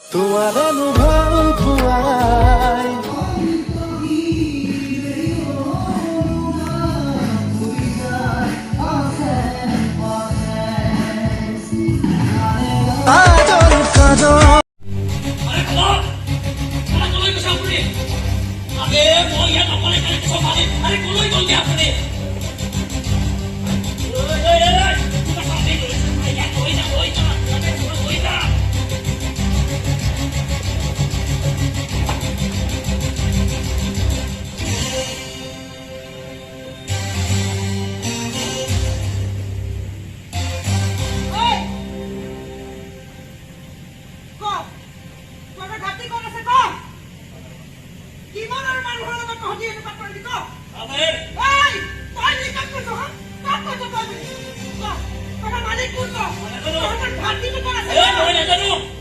তোমাৰ অনুভৱ পুৱাই কাজল কাজল আরে খবর আরে কলই কৈছে আপুনি আগে মই ইয়াত অকলে কালি কিছু ভালে আরে কলই গল দিয়া আপুনি Hãy subscribe cho kênh Ghiền Mì Gõ để không bỏ lỡ những video hấp dẫn